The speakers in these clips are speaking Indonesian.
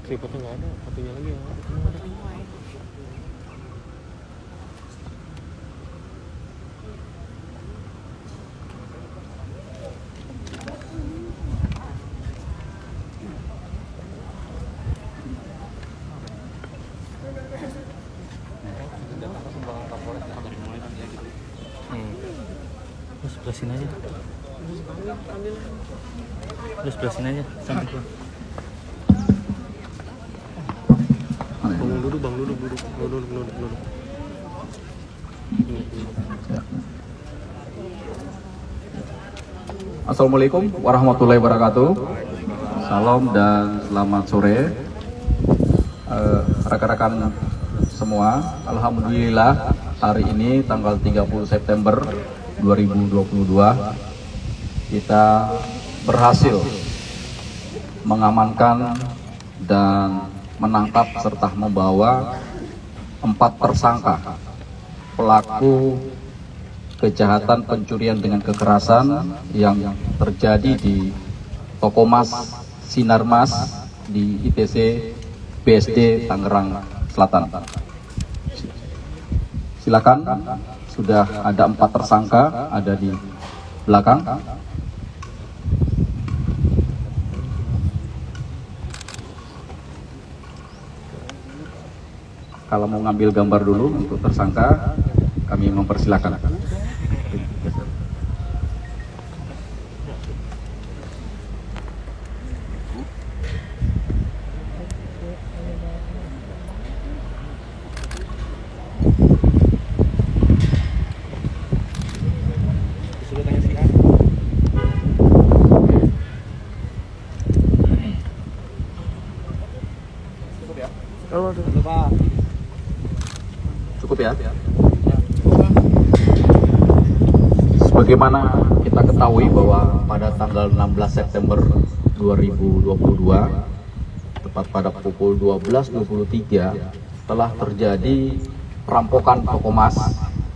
tripodnya nggak ada, satunya lagi yang ada. Sebelah sini aja. Terus sebelah sini aja sampai ke. Bang duduk. Assalamualaikum warahmatullahi wabarakatuh. Salam dan selamat sore rekan-rekan semua. Alhamdulillah hari ini tanggal 30 September 2022 kita berhasil mengamankan dan menangkap serta membawa 4 tersangka pelaku kejahatan pencurian dengan kekerasan yang terjadi di toko Mas Sinar Mas di ITC BSD Tangerang Selatan. Silakan, sudah ada 4 tersangka ada di belakang. Kalau mau ngambil gambar dulu untuk tersangka, kami mempersilahkan. Cukup ya. Sebagaimana kita ketahui bahwa pada tanggal 16 September 2022 tepat pada pukul 12.23 telah terjadi perampokan toko Mas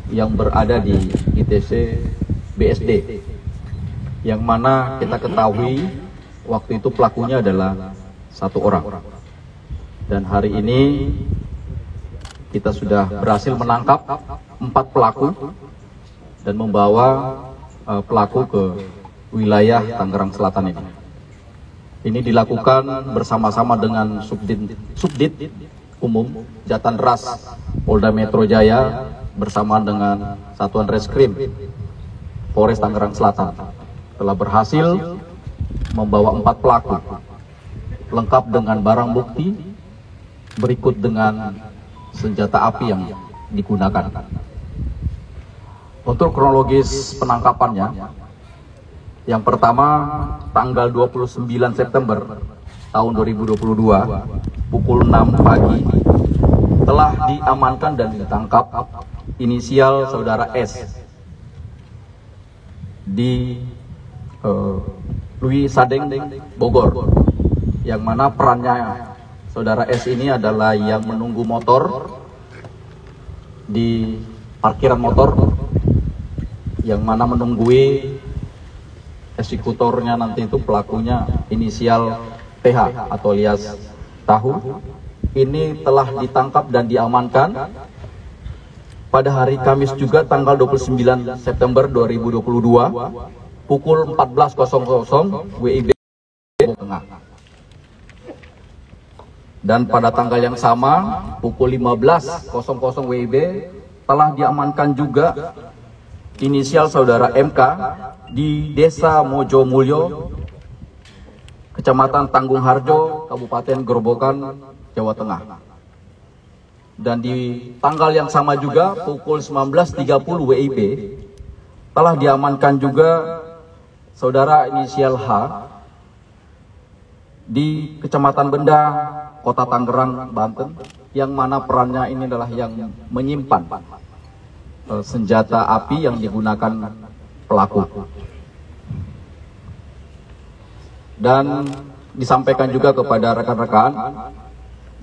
yang berada di ITC BSD, yang mana kita ketahui waktu itu pelakunya adalah 1 orang. Dan hari ini kita sudah berhasil menangkap 4 pelaku dan membawa pelaku ke wilayah Tangerang Selatan ini. Ini dilakukan bersama-sama dengan Subdit Umum Jatan Ras Polda Metro Jaya bersama dengan Satuan Reskrim Polres Tangerang Selatan. Telah berhasil membawa 4 pelaku lengkap dengan barang bukti berikut dengan senjata api yang digunakan. Untuk kronologis penangkapannya, yang pertama tanggal 29 September tahun 2022 pukul 6 pagi telah diamankan dan ditangkap inisial saudara S di Louis Sadeng, Bogor, yang mana perannya saudara S ini adalah yang menunggu motor di parkiran motor, yang mana menunggui eksekutornya nanti itu pelakunya inisial TH atau alias Tahu. Ini telah ditangkap dan diamankan pada hari Kamis juga tanggal 29 September 2022 pukul 14.00 WIB Tengah. Dan pada tanggal yang sama pukul 15.00 WIB telah diamankan juga inisial saudara MK di Desa Mojomulyo, Kecamatan Tanggung Harjo, Kabupaten Grobogan, Jawa Tengah. Dan di tanggal yang sama juga pukul 19.30 WIB telah diamankan juga saudara inisial H di Kecamatan Benda, Kota Tangerang, Banten, yang mana perannya ini adalah yang menyimpan senjata api yang digunakan pelaku. Dan disampaikan juga kepada rekan-rekan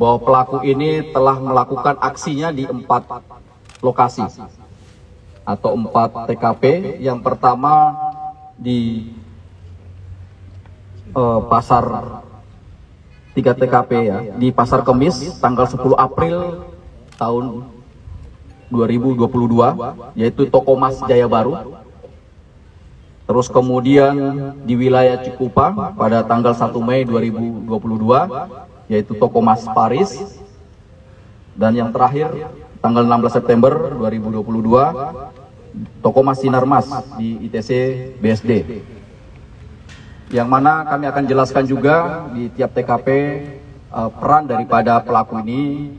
bahwa pelaku ini telah melakukan aksinya di 4 lokasi atau 4 TKP. Yang pertama di Pasar 3 TKP ya di Pasar Kemis tanggal 10 April tahun 2022, yaitu toko Mas Jaya Baru. Terus kemudian di wilayah Cikupa pada tanggal 1 Mei 2022, yaitu toko Mas Paris. Dan yang terakhir tanggal 16 September 2022, toko Mas Sinar Mas di ITC BSD. Yang mana kami akan jelaskan juga di tiap TKP peran daripada pelaku ini,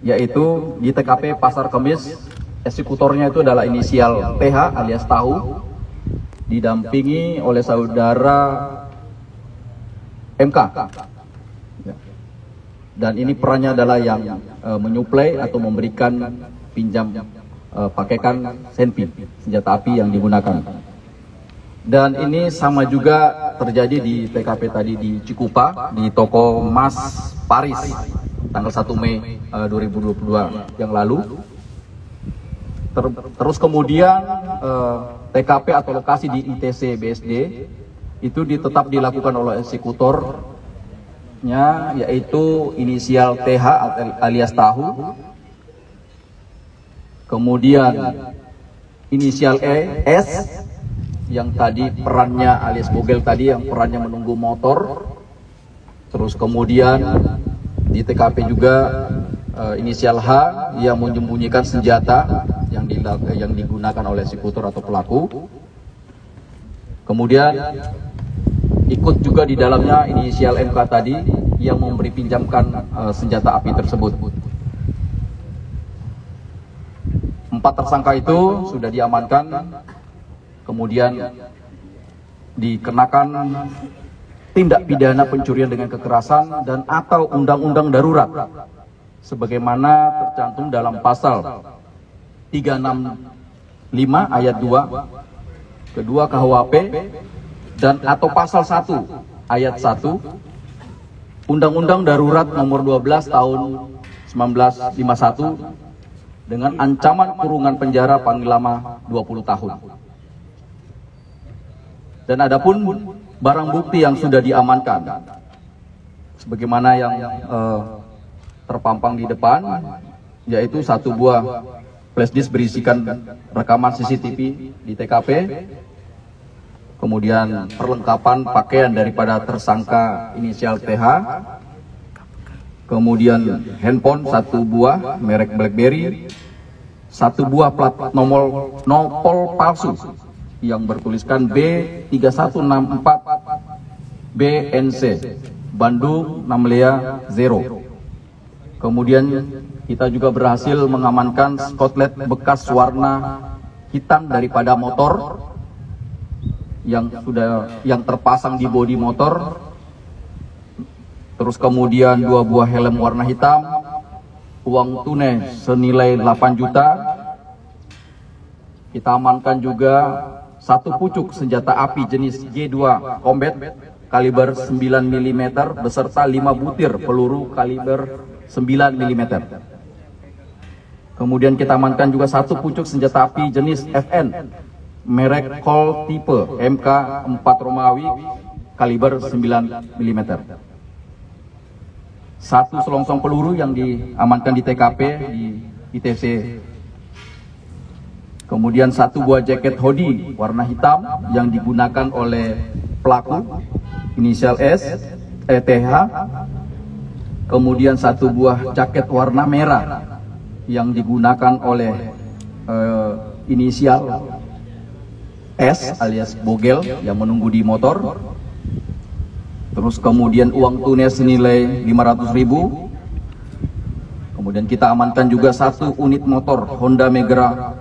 yaitu di TKP Pasar Kemis eksekutornya itu adalah inisial TH alias Tahu, didampingi oleh saudara MK. Dan ini perannya adalah yang menyuplai atau memberikan pinjam pakaikan senpi, senjata api yang digunakan. Dan ini sama juga terjadi di TKP tadi di Cikupa, di toko Mas Paris, tanggal 1 Mei 2022 yang lalu. Terus kemudian TKP atau lokasi di ITC BSD itu tetap dilakukan oleh eksekutornya, yaitu inisial TH alias Tahu. Kemudian inisial S yang tadi perannya alias Bogel tadi, yang perannya menunggu motor. Terus kemudian di TKP juga inisial H yang menyembunyikan senjata yang digunakan oleh eksekutor atau pelaku. Kemudian ikut juga di dalamnya inisial MK tadi yang memberi pinjamkan senjata api tersebut. 4 tersangka itu sudah diamankan, kemudian dikenakan tindak pidana pencurian dengan kekerasan dan atau undang-undang darurat sebagaimana tercantum dalam pasal 365 ayat 2 kedua KUHP dan atau pasal 1 ayat 1 Undang-Undang Darurat nomor 12 tahun 1951 dengan ancaman kurungan penjara paling lama 20 tahun. Dan adapun barang bukti yang sudah diamankan sebagaimana yang terpampang di depan, yaitu 1 buah flash disk berisikan rekaman CCTV di TKP, kemudian perlengkapan pakaian daripada tersangka inisial TH, kemudian handphone 1 buah merek BlackBerry, 1 buah plat nomor nopol palsu yang bertuliskan B3164 BNC Bandung Namlea 0. Kemudian kita juga berhasil mengamankan skotlet bekas warna hitam daripada motor yang terpasang di bodi motor. Terus kemudian 2 buah helm warna hitam, uang tunai senilai 8 juta. Kita amankan juga 1 pucuk senjata api jenis G2 Combat kaliber 9 mm beserta 5 butir peluru kaliber 9 mm. Kemudian kita amankan juga 1 pucuk senjata api jenis FN merek Colt tipe MK4 Romawi kaliber 9 mm. 1 selongsong peluru yang diamankan di TKP di ITC. Kemudian 1 buah jaket hoodie warna hitam yang digunakan oleh pelaku inisial TH. Kemudian 1 buah jaket warna merah yang digunakan oleh inisial S alias Bogel yang menunggu di motor. Terus kemudian uang tunai senilai 500.000. Kemudian kita amankan juga 1 unit motor Honda Mega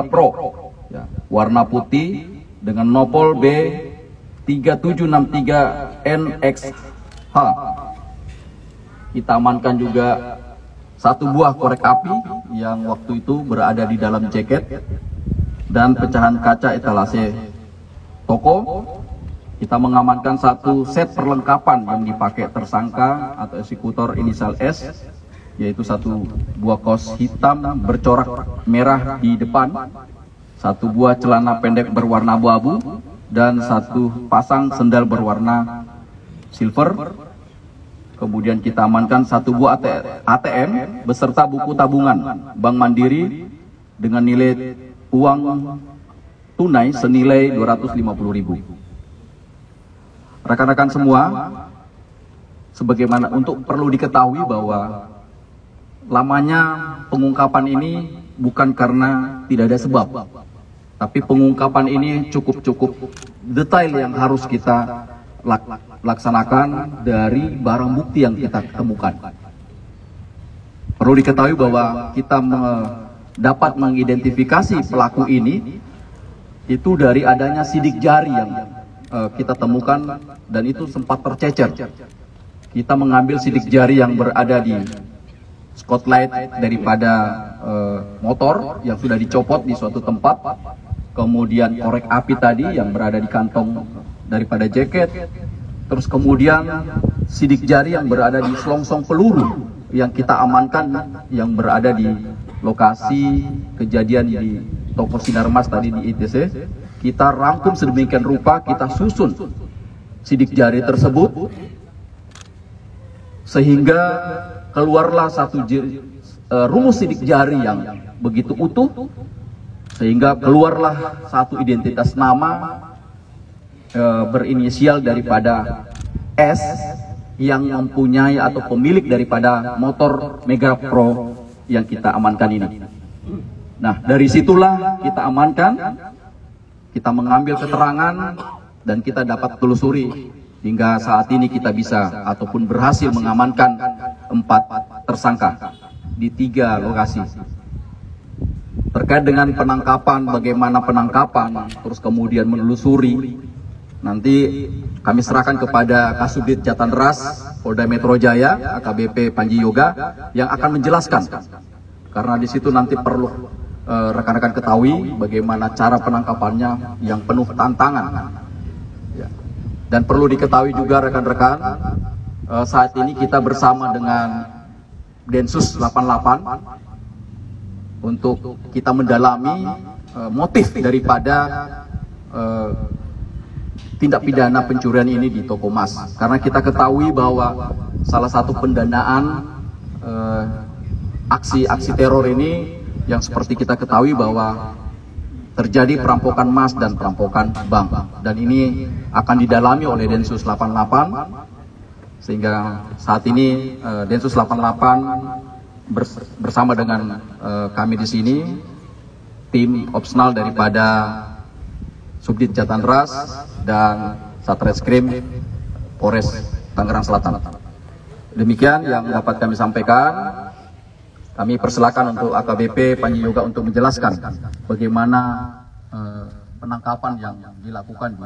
Pro ya, warna putih dengan nopol B3763NXH. Kita amankan juga 1 buah korek api yang waktu itu berada di dalam jaket dan pecahan kaca etalase toko. Kita mengamankan 1 set perlengkapan yang dipakai tersangka atau eksekutor inisial S, yaitu 1 buah kaos hitam bercorak merah di depan, 1 buah celana pendek berwarna abu-abu, dan 1 pasang sendal berwarna silver. Kemudian kita amankan 1 buah ATM beserta buku tabungan Bank Mandiri dengan nilai uang tunai senilai 250.000. Rekan-rekan semua, sebagaimana untuk perlu diketahui bahwa lamanya pengungkapan ini bukan karena tidak ada sebab, tapi pengungkapan ini cukup detail yang harus kita laksanakan dari barang bukti yang kita temukan. Perlu diketahui bahwa kita dapat mengidentifikasi pelaku ini itu dari adanya sidik jari yang kita temukan, dan itu sempat tercecer. Kita mengambil sidik jari yang berada di spotlight daripada motor yang sudah dicopot di suatu tempat, kemudian korek api tadi yang berada di kantong daripada jaket, terus kemudian sidik jari yang berada di selongsong peluru yang kita amankan yang berada di lokasi kejadian di toko Sinarmas tadi di ITC. Kita rangkum sedemikian rupa, kita susun sidik jari tersebut sehingga keluarlah satu rumus sidik jari yang begitu utuh, sehingga keluarlah satu identitas nama berinisial daripada S yang mempunyai atau pemilik daripada motor Mega Pro yang kita amankan ini. Nah, dari situlah kita amankan, kita mengambil keterangan, dan kita dapat telusuri hingga saat ini kita bisa ataupun berhasil mengamankan 4 tersangka di 3 lokasi. Terkait dengan penangkapan, bagaimana penangkapan, terus kemudian menelusuri, nanti kami serahkan kepada Kasubdit Jatan Ras Polda Metro Jaya, AKBP Panji Yoga, yang akan menjelaskan. Karena di situ nanti perlu rekan-rekan ketahui bagaimana cara penangkapannya yang penuh tantangan. Ya. Dan perlu diketahui juga rekan-rekan, saat ini kita bersama dengan Densus 88 untuk kita mendalami motif daripada tindak pidana pencurian ini di toko emas. Karena kita ketahui bahwa salah satu pendanaan aksi teror ini yang seperti kita ketahui bahwa terjadi perampokan emas dan perampokan bank, dan ini akan didalami oleh Densus 88, sehingga saat ini Densus 88 bersama dengan kami di sini, tim opsional daripada Subdit Jatan Ras dan Satreskrim Polres Tangerang Selatan. Demikian yang dapat kami sampaikan. Kami persilakan untuk AKBP Panji Yoga untuk menjelaskan bagaimana penangkapan yang dilakukan di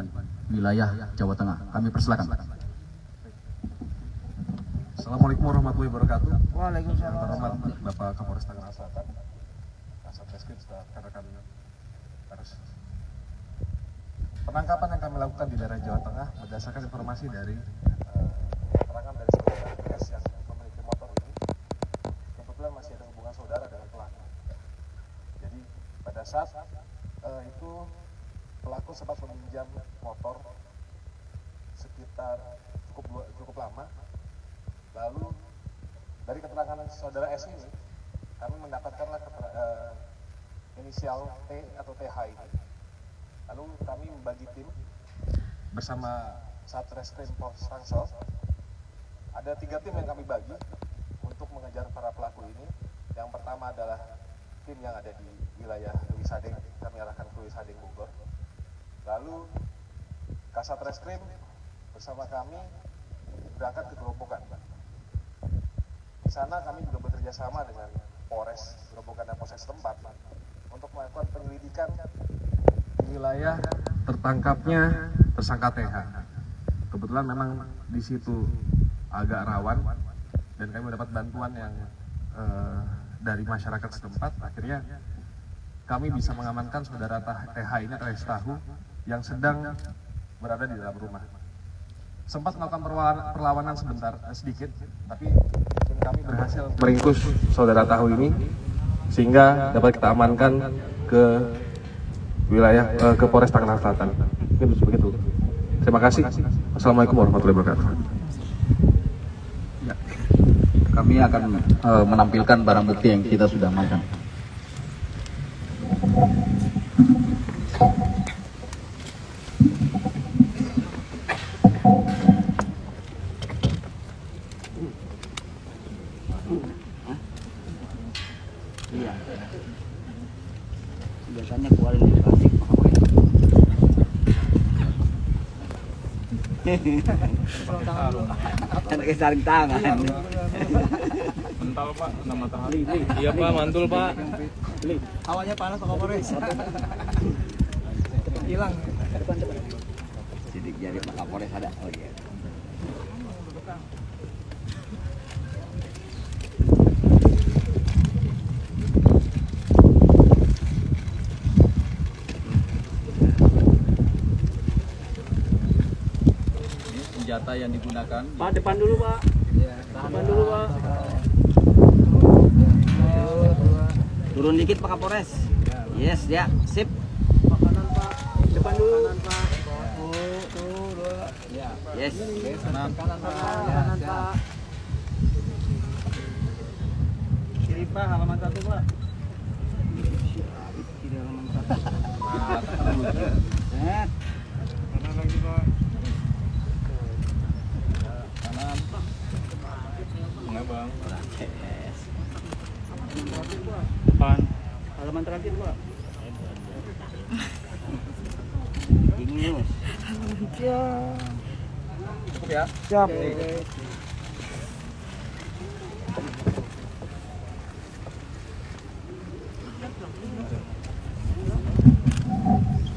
wilayah Jawa Tengah. Kami persilakan. Assalamualaikum warahmatullahi wabarakatuh. Waalaikumsalam. Terhormat Bapak Kapolres Tangerang Selatan, Kasat Reskrim, rekan-rekan harus. Penangkapan yang kami lakukan di daerah Jawa Tengah berdasarkan informasi dari keterangan dari saudara S yang memiliki motor ini. Kebetulan masih ada hubungan saudara dengan pelaku. Jadi pada saat itu pelaku sempat meminjam motor sekitar cukup lama. Lalu dari keterangan saudara S ini kami mendapatkanlah inisial T atau TH ini. Lalu kami membagi tim bersama Satreskrim Polres Tangsel. Ada 3 tim yang kami bagi untuk mengejar para pelaku ini. Yang pertama adalah tim yang ada di wilayah Lewis Hading, kami arahkan ke Lewis Hading Bogor. Lalu Kasat Reskrim bersama kami berangkat ke Gerobokan. Di sana kami juga bekerja sama dengan Polres Gerobokan dan Polsek setempat untuk melakukan penyelidikan di wilayah tertangkapnya tersangka TH. Kebetulan memang di situ agak rawan dan kami mendapat bantuan yang dari masyarakat setempat. Akhirnya kami bisa mengamankan saudara TH ini alias Tahu yang sedang berada di dalam rumah. Sempat melakukan perlawanan sedikit, tapi kami berhasil meringkus saudara Tahu ini sehingga dapat kita amankan ke wilayah ke Polres Tangerang Selatan. Mungkin begitu. Terima kasih. Assalamualaikum warahmatullahi wabarakatuh. kami akan menampilkan barang bukti yang kita sudah amankan. Iya. Biasanya keluarin di plastik pakai sarung tangan. Mental Pak, kena matahari. Iya Pak, mantul Pak. Hawanya panas Pak Kapolres. Hilang. Sidik jari Pak Kapolres ada. Oh iya. Senjata yang digunakan. Pak, depan dulu Pak. Depan dulu Pak. Turun dikit Pak Kapolres. Yes, ya, sip. Kanan Pak. Depan dulu. Kanan Pak. Tuh, dua. Ya. Yes. Kanan Pak. Kanan Pak. Kiri Pak, halaman 1 Pak. Kiri halaman 1. Set. Kanan lagi Pak. Bang. Yes. Depan. Halaman terakhir Pak. Ingus. Cukup ya? Siap.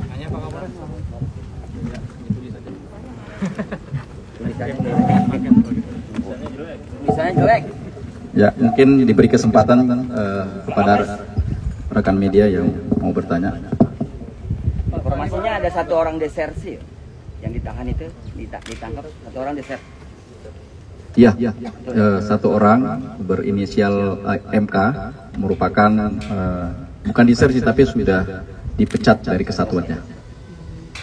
Hanya Pak Kapolres. Misalnya jelek. Ya, mungkin diberi kesempatan kepada rekan media yang mau bertanya. Informasinya ada satu orang desersi yang ditahan itu, ditangkap satu orang desersi. Ya, satu orang berinisial MK merupakan bukan disersi tapi sudah dipecat dari kesatuannya.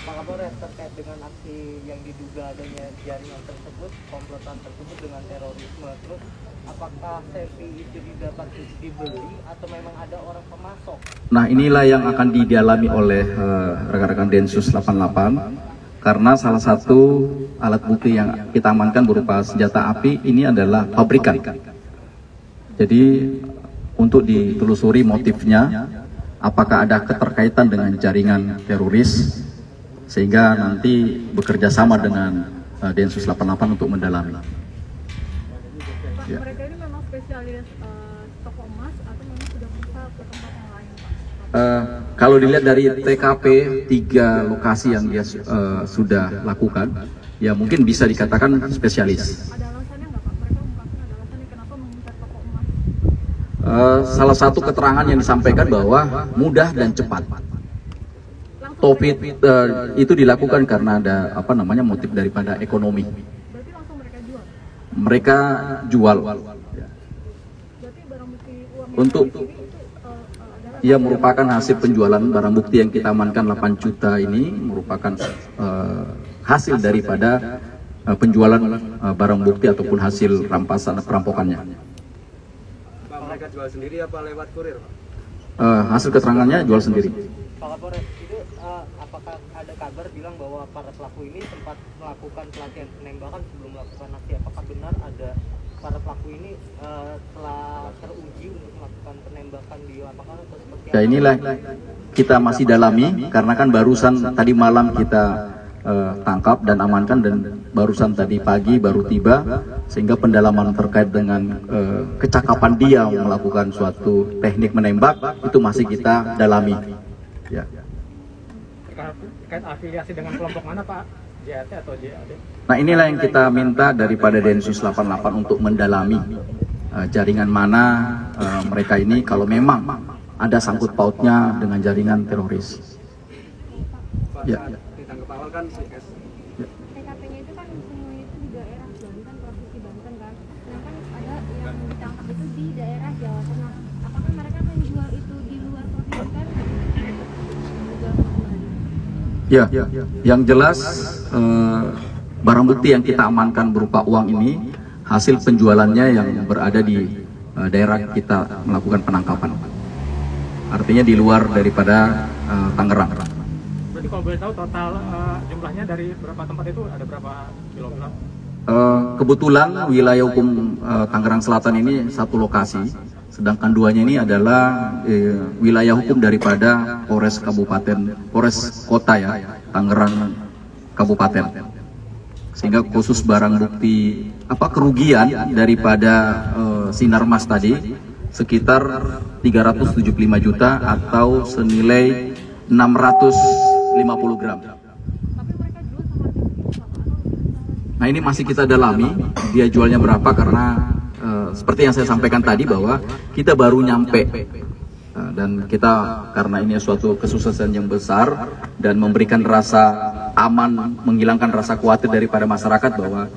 Pak Kapolres, terkait dengan aksi yang diduga adanya jaringan tersebut, komplotan tersebut dengan terorisme, terus apakah Sevi itu didapat dibeli atau memang ada orang pemasok? Nah, inilah yang akan didalami oleh rekan-rekan Densus 88 karena salah satu alat bukti yang kita amankan berupa senjata api ini adalah pabrikan. Jadi untuk ditelusuri motifnya, apakah ada keterkaitan dengan jaringan teroris sehingga nanti bekerja sama dengan Densus 88 untuk mendalami. Ya. Mereka ini memang spesialis toko emas atau memang sudah bisa ke tempat yang lain, Pak? Kalau dilihat dari TKP 3 lokasi yang dia sudah lakukan, ya mungkin bisa dikatakan spesialis. Ada alasannya nggak Pak? Mereka mengungkapkan ada alasannya kenapa mengincar toko emas? Salah satu keterangan yang disampaikan bahwa mudah dan cepat. Topik itu dilakukan karena ada motif daripada ekonomi. Berarti langsung mereka jual? Mereka jual. Berarti barang bukti uang Untuk yang ini itu adalah ia merupakan hasil penjualan barang bukti yang kita amankan 8 juta ini merupakan hasil daripada penjualan barang bukti ataupun hasil rampasan perampokannya. Pak, mereka jual sendiri apa lewat kurir, Pak? Hasil keterangannya jual sendiri. Pak Kapolres, itu apakah ada kabar bilang bahwa para pelaku ini sempat melakukan pelatihan penembakan sebelum melakukan aksi? Apakah benar ada para pelaku ini telah teruji untuk melakukan penembakan di lapangan atau seperti Ya inilah kita masih dalami karena kan barusan tadi malam kita tangkap dan amankan dan barusan tadi pagi baru tiba sehingga pendalaman terkait dengan kecakapan dia melakukan suatu teknik menembak itu masih kita dalami. Ya. terkait afiliasi dengan kelompok mana Pak? JAT atau JAD? Nah inilah yang kita minta daripada Densus 88 untuk mendalami jaringan mana mereka ini kalau memang ada sangkut pautnya dengan jaringan teroris. Ya. Ditangkap awal kan TKP-nya itu kan semuanya itu di daerah Banten, provinsi Banten kan. Sedangkan ada yang ditangkap itu di daerah Jawa Tengah. Apakah mereka menjual itu di luar provinsi kan? Ya, yang jelas barang bukti yang kita amankan berupa uang ini hasil penjualannya yang berada di daerah kita melakukan penangkapan. Artinya di luar daripada Tangerang. Berarti kalau boleh tahu total jumlahnya dari berapa tempat itu ada berapa kilogram? Kebetulan wilayah hukum Tangerang Selatan ini satu lokasi, sedangkan duanya ini adalah wilayah hukum daripada Polres Kota ya, Tangerang Kabupaten. Sehingga khusus barang bukti kerugian daripada Sinarmas tadi sekitar 375 juta atau senilai 650 gram. Nah ini masih kita dalami, dia jualnya berapa karena seperti yang saya sampaikan tadi bahwa kita baru nyampe dan kita karena ini suatu kesuksesan yang besar dan memberikan rasa aman, menghilangkan rasa khawatir daripada masyarakat bahwa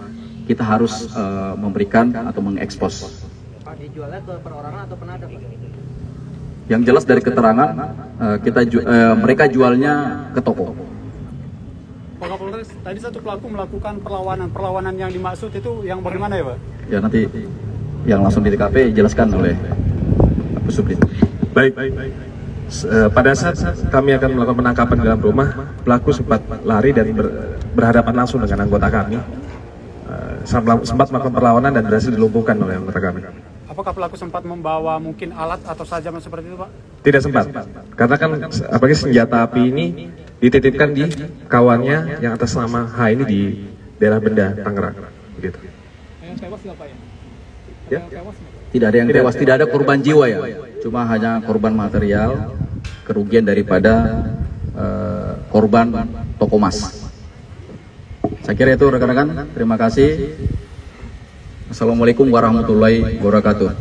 kita harus memberikan atau mengekspos. Pak, dijualnya ke perorangan atau penadah? Yang jelas dari keterangan mereka jualnya ke toko. Pak Kapolres, tadi satu pelaku melakukan perlawanan yang dimaksud itu yang bagaimana ya Pak? Ya nanti yang langsung di TKP jelaskan oleh Pak Subdit. Baik. Pada saat kami akan melakukan penangkapan dalam rumah, pelaku sempat lari dan berhadapan langsung dengan anggota kami. Sempat melakukan perlawanan dan berhasil dilumpuhkan oleh anggota kami. Apakah pelaku sempat membawa mungkin alat atau sajam seperti itu Pak? Tidak sempat, karena kan apalagi senjata api ini dititipkan di kawannya yang atas nama H ini di daerah Benda, Tangerang. Begitu. Yang tewas siapa ya? Ya? Tidak ada yang tewas, tidak ada korban jiwa ya, cuma hanya korban material, kerugian daripada korban toko emas. Saya kira itu rekan-rekan, terima kasih. Assalamualaikum warahmatullahi wabarakatuh.